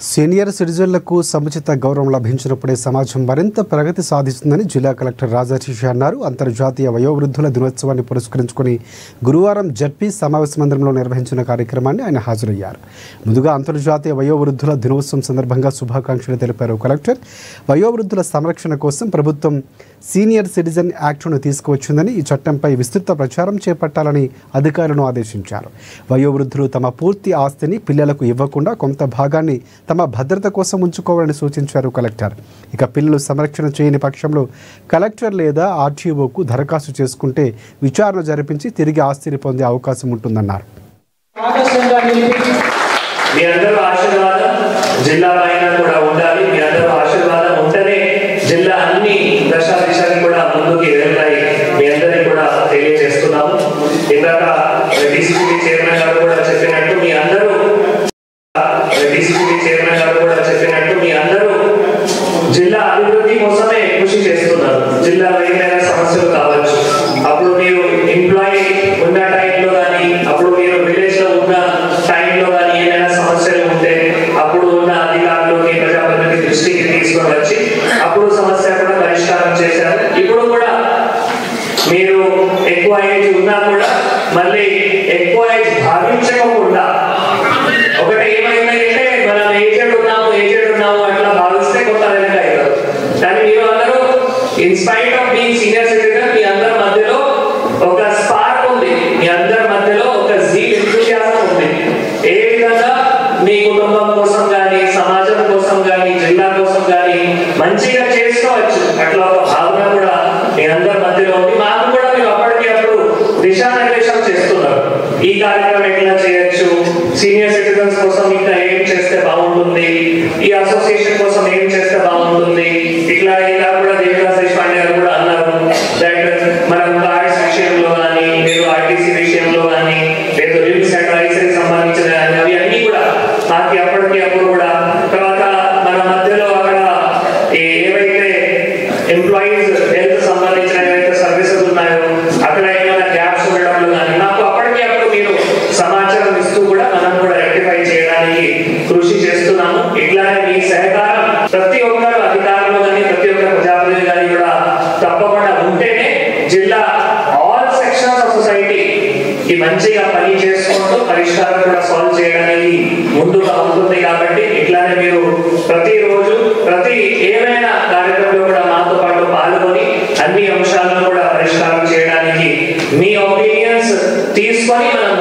Senior సిటిజన్లకు సముచిత గౌరవం లభించినప్పుడే సమాజం మరింత ప్రగతి సాధిస్తుందని జిల్లా కలెక్టర్ రాజశేష అన్నారు. అంతర్జాతీయ వయోవృద్ధుల దినోత్సవాన్ని పురస్కరించుకుని గురువారం జడ్పీ సమావేశ మందిరంలో నిర్వహించిన కార్యక్రమాన్ని ఆయన హాజరయ్యారు. ముందుగా అంతర్జాతీయ వయోవృద్ధుల దినోత్సవం సందర్భంగా శుభాకాంక్షలు తెలిపారు కలెక్టర్. వయోవృద్ధుల సంరక్షణ కోసం ప్రభుత్వం సీనియర్ సిటిజన్ యాక్ట్ను తీసుకువచ్చిందని, ఈ చట్టంపై విస్తృత ప్రచారం చేపట్టాలని అధికారులను ఆదేశించారు. వయోవృద్ధులు తమ పూర్తి ఆస్తిని పిల్లలకు ఇవ్వకుండా కొంత భాగాన్ని తమ భద్రత కోసం ఉంచుకోవాలని సూచించారు కలెక్టర్. ఇక పిల్లలు సంరక్షణ చేయని పక్షంలో కలెక్టర్ లేదా ఆర్టీఓకు దరఖాస్తు చేసుకుంటే విచారణ జరిపించి తిరిగి ఆస్తిని పొందే అవకాశం ఉంటుందన్నారు. జిల్లా అన్ని దశాదిశలు కూడా ముందుకు వెళ్తాయి. మీ అందరికీ కూడా తెలియజేస్తున్నాము. ఇందాక డీసీపీ చైర్మన్ గారు కూడా చెప్పినట్టు మీ అందరూ జిల్లా అభివృద్ధి కోసమే కృషి చేస్తున్నారు. జిల్లా ఏదైనా సమస్యలు కావచ్చు, అప్పుడు మీరు ఎంప్లాయీ ఉన్న టైంలో కానీ, అప్పుడు మీరు విలేజ్ లో ఉన్న టైంలో కానీ ఏదైనా సమస్యలు ఉంటే అప్పుడు ఉన్న అధికారులకి ప్రజాప్రతినిధి దృష్టికి తీసుకొని వచ్చి అప్పుడు సమస్య కూడా పరిష్కారం చేశారు. ఇప్పుడు కూడా మీరు ఎక్కువ ఏజ్ ఉన్నా కూడా మళ్ళీ ఎక్కువ ఏజ్ భావించకుండా, ఒకటి ఏమైందంటే మనం ఏజెడ్ ఉన్నాము అట్లా భావిస్తే కొంత వెనక అవుతారు. కానీ మీరు అందరూ in spite of being senior citizen మీ అందరి మధ్యలో ఒక స్పార్క్ ఉంది, మీ అందరి మధ్యలో ఒక జీల్ ఎంతూజియాజం ఉంది. ఏ విధంగా మీ కుటుంబం కోసం కానీ, సమాజం కోసం కానీ, జిల్లా కోసం కానీ మంచిగా చేసుకోవచ్చు, అట్లా ఒక భావన కూడా మీ అందరి మధ్యలో ఉంది. మాకు కూడా మీరు అప్పటికప్పుడు దిశానిర్దేశం చేస్తున్నారు. ఈ కార్యక్రమం ఎట్లా చేయొచ్చు, సీనియర్ సిటిజన్స్ కోసం ఇంకా ఏం చేస్తే బాగుంటుంది, ఈ అసోసియేషన్ కోసం ఏం చేస్తే బాగుంటుంది, ఇట్లా కూడా దేవదాస్ దేశపాండే గారు కూడా అన్నారు. మనం కార్డ్స్ విషయంలో కానీ, లేదు ఆర్టీసీ విషయంలో కానీ, లేదు రిమ్స్ అడ్వైజరీ సంబంధించిన అవి అన్ని కూడా మాకు అప్పటికప్పుడు కూడా. తర్వాత మన మధ్యలో అక్కడ ఏవైతే ఎంప్లాయీస్ హెల్త్ సంబంధించిన ఏవైతే సర్వీసెస్ ఉన్నాయో అక్కడ ఏమైనా గ్యాప్స్ ఉండడంలో కానీ నాకు అప్పటికప్పుడు మీరు సమాచారం ఇస్తూ కూడా మనం కూడా రెక్టిఫై చేయడానికి కృషి చేస్తున్నాము. ఇట్లానే మీ సహకారం ప్రతి ఒక్కరు అధికారులు కానీ, ప్రతి ఒక్క ప్రజాప్రతినిధి కానీ కూడా తప్పకుండా ఉంటేనే జిల్లా ఆల్ సెక్షన్స్ ఆఫ్ సొసైటీ ఈ మంచిగా పని చేసుకుంటూ పరిష్కారం కూడా సాల్వ్ చేయడానికి ముందుగా ఉంటుంది. కాబట్టి ఇట్లానే మీరు ప్రతిరోజు ప్రతి ఏమైనా కార్యక్రమంలో కూడా మాతో పాటు పాల్గొని అన్ని అంశాలను కూడా పరిష్కారం చేయడానికి మీ ఒపీనియన్స్ తీసుకొని మనం